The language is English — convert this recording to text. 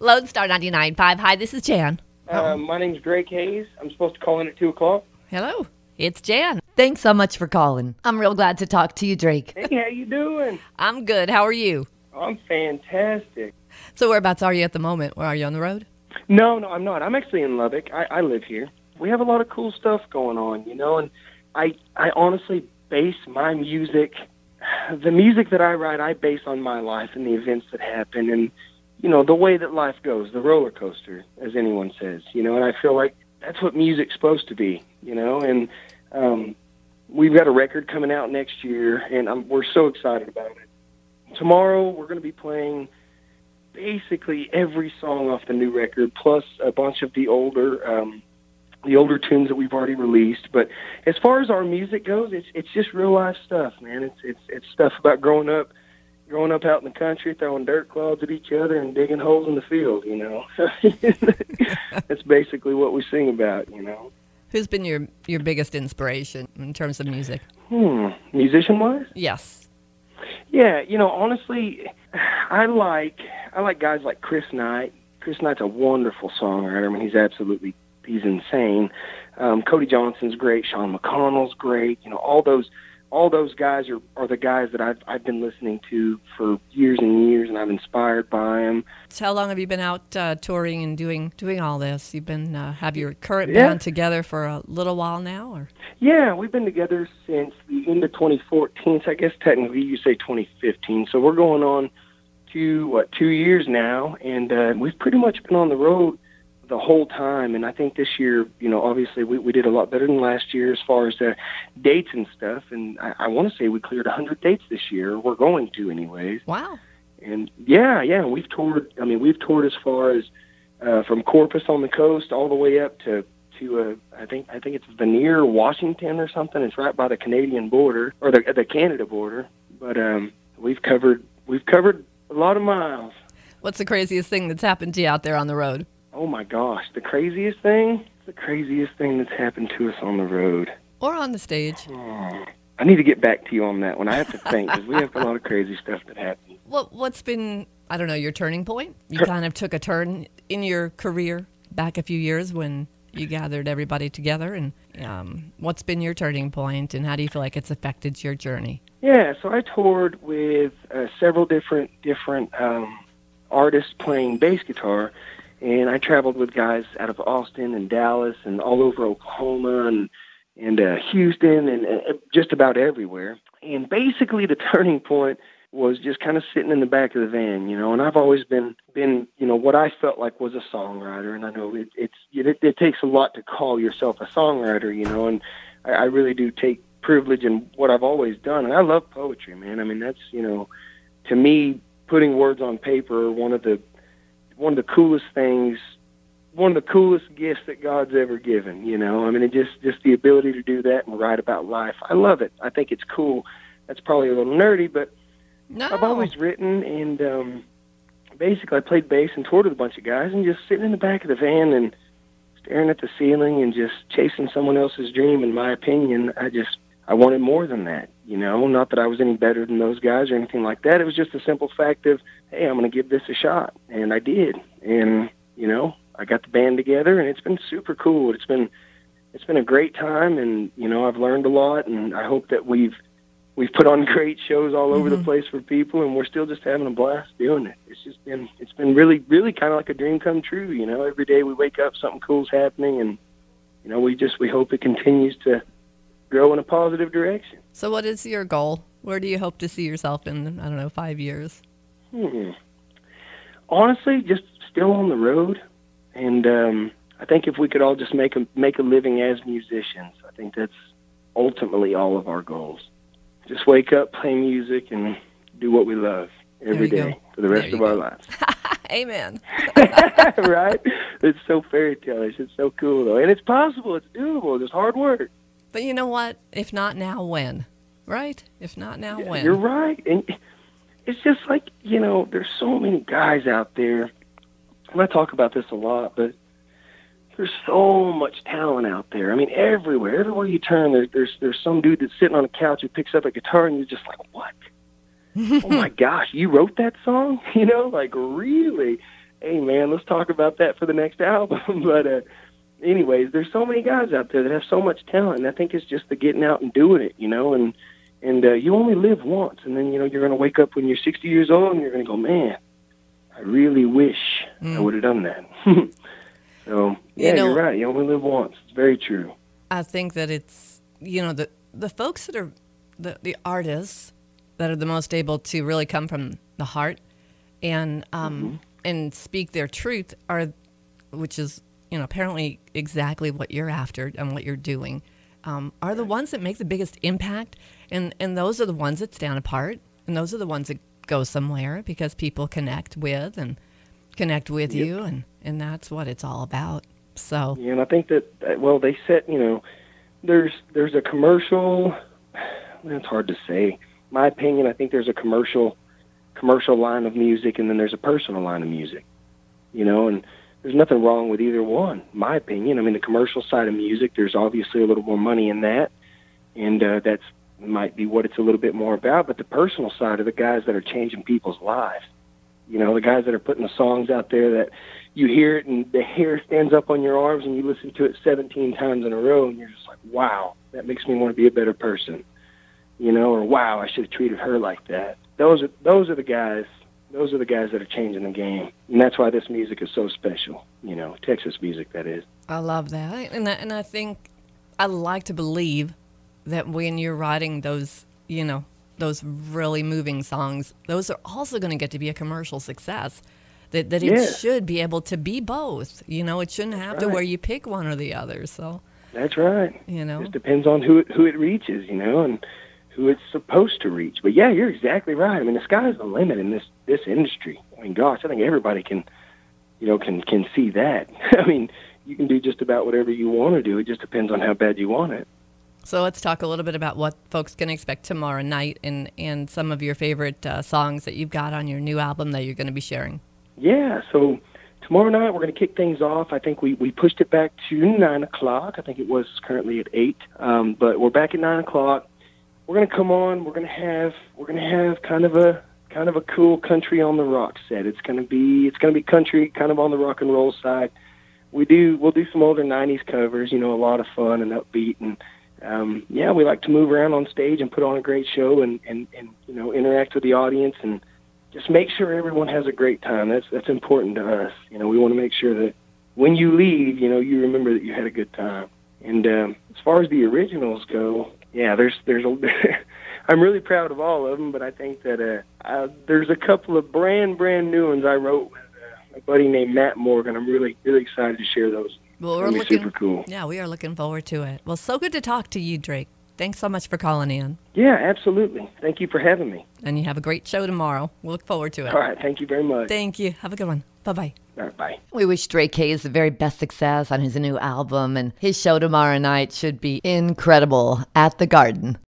Lonestar 99.5. Hi, this is Jan. My name's Drake Hayes. I'm supposed to call in at 2 o'clock. Hello, it's Jan. Thanks so much for calling. I'm real glad to talk to you, Drake. Hey, how you doing? I'm good. How are you? I'm fantastic. So whereabouts are you at the moment? Where are you on the road? No, I'm not. I'm actually in Lubbock. I live here. We have a lot of cool stuff going on, and I honestly base my music, the music that I write, I base on my life and the events that happen and, the way that life goes, the roller coaster, as anyone says, and I feel like that's what music's supposed to be, and we've got a record coming out next year, and we're so excited about it. Tomorrow, we're going to be playing basically every song off the new record, plus a bunch of the older tunes that we've already released. But as far as our music goes, it's just real life stuff, man. It's stuff about growing up out in the country, throwing dirt clods at each other and digging holes in the field. That's basically what we sing about. Who's been your biggest inspiration in terms of music? Musician-wise? Yes. Yeah, honestly, I like guys like Chris Knight. Chris Knight's a wonderful songwriter. I mean, he's insane. Cody Johnson's great. Sean McConnell's great. All those guys are the guys that I've been listening to for years and years, and I'm inspired by them. So how long have you been out touring and doing all this? You've been have your current band together for a little while now, or? Yeah, we've been together since the end of 2014. So I guess technically you say 2015. So we're going on to 2 years now, and we've pretty much been on the road the whole time. And I think this year, obviously we did a lot better than last year as far as dates and stuff. And I want to say we cleared 100 dates this year. We're going to anyways. Wow. And yeah, we've toured. I mean, we've toured as far as from Corpus on the coast all the way up to I think it's Vanier, Washington or something. It's right by the Canadian border or the Canada border. But we've covered a lot of miles. What's the craziest thing that's happened to you out there on the road? Oh my gosh, the craziest thing that's happened to us on the road. Or on the stage. Oh, I need to get back to you on that one. I have to think, because we have a lot of crazy stuff that happened. What's been, I don't know, your turning point? You kind of took a turn in your career back a few years when you gathered everybody together. And what's been your turning point, and how do you feel like it's affected your journey? Yeah, so I toured with several different artists playing bass guitar. And I traveled with guys out of Austin and Dallas and all over Oklahoma and Houston and just about everywhere. And basically the turning point was just kind of sitting in the back of the van, and I've always been what I felt like was a songwriter. And I know it takes a lot to call yourself a songwriter, and I really do take privilege in what I've always done. And I love poetry, man. I mean, that's, to me, putting words on paper, one of the coolest things, one of the coolest gifts that God's ever given, I mean, it just the ability to do that and write about life. I love it. I think it's cool. That's probably a little nerdy, but no. I've always written, and basically I played bass and toured with a bunch of guys and just sitting in the back of the van and staring at the ceiling and just chasing someone else's dream. In my opinion, I wanted more than that, not that I was any better than those guys or anything like that. It was just a simple fact of, hey, I'm going to give this a shot. And I did. And, I got the band together, and it's been super cool. It's been a great time, and, I've learned a lot, and I hope that we've put on great shows all over the place for people, and we're still just having a blast doing it. It's been really, really kind of like a dream come true. Every day we wake up, something cool's happening, and, we hope it continues to grow in a positive direction. So what is your goal? Where do you hope to see yourself in, 5 years? Honestly, just still on the road. And I think if we could all just make a living as musicians, I think that's ultimately all of our goals. Just wake up, play music, and do what we love every day for the rest of our lives. Amen. Right? It's so fairy tale-ish. It's so cool, though. And it's possible. It's doable. It's hard work. But you know what? If not now, when? Right? If not now, when? You're right. And it's just like, there's so many guys out there. And I talk about this a lot, but there's so much talent out there. I mean, everywhere you turn, there's some dude that's sitting on a couch who picks up a guitar, and you're just like, what? Oh my gosh, you wrote that song? Like, really? hey, man, let's talk about that for the next album. But anyways, there's so many guys out there that have so much talent, and I think it's just the getting out and doing it, and you only live once, and then, you're going to wake up when you're 60 years old, and you're going to go, man, I really wish I would have done that. So, yeah, you're right. You only live once. It's very true. I think that it's, the folks that are the artists that are the most able to really come from the heart and speak their truth which is, apparently exactly what you're after and what you're doing, are the ones that make the biggest impact. And those are the ones that stand apart. And those are the ones that go somewhere because people connect with you. And that's what it's all about. So, yeah, and I think that, they set, there's a commercial, it's hard to say. My opinion, I think there's a commercial line of music, and then there's a personal line of music, and there's nothing wrong with either one, my opinion. I mean, the commercial side of music, there's obviously a little more money in that, and that's might be what it's a little bit more about, but the personal side of the guys that are changing people's lives, the guys that are putting the songs out there that you hear it and the hair stands up on your arms and you listen to it 17 times in a row and you're just like, wow, that makes me want to be a better person, or wow, I should have treated her like that. Those are the guys. Those are the guys that are changing the game, and that's why this music is so special. Texas music, that is. I love that, and I think I like to believe that when you're writing those, those really moving songs, those are also going to get to be a commercial success. That it should be able to be both. It shouldn't have to where you pick one or the other. So that's right. It depends on who it reaches, and who it's supposed to reach. But yeah, you're exactly right. I mean, the sky's the limit in this industry. I mean, gosh, I think everybody can see that. I mean, you can do just about whatever you want to do. It just depends on how bad you want it. So let's talk a little bit about what folks can expect tomorrow night and some of your favorite songs that you've got on your new album that you're going to be sharing. Yeah, so tomorrow night we're going to kick things off. I think we pushed it back to 9 o'clock. I think it was currently at 8, but we're back at 9 o'clock. We're going to come on. We're going to have kind of a cool country on the rock set. It's going to be country, kind of on the rock and roll side. We'll do some older 90s covers, a lot of fun and upbeat, and we like to move around on stage and put on a great show and interact with the audience and just make sure everyone has a great time. That's important to us. We want to make sure that when you leave, you remember that you had a good time. And as far as the originals go, yeah, there's I'm really proud of all of them, but I think that there's a couple of brand new ones I wrote with a buddy named Matt Morgan. I'm really excited to share those. Well, we're looking super cool. Yeah, we are looking forward to it. Well, so good to talk to you, Drake. Thanks so much for calling in. Yeah, absolutely. Thank you for having me. And you have a great show tomorrow. We'll look forward to it. All right. Thank you very much. Thank you. Have a good one. Bye-bye. All right, bye. We wish Drake Hayes the very best success on his new album, and his show tomorrow night should be incredible at the Garden.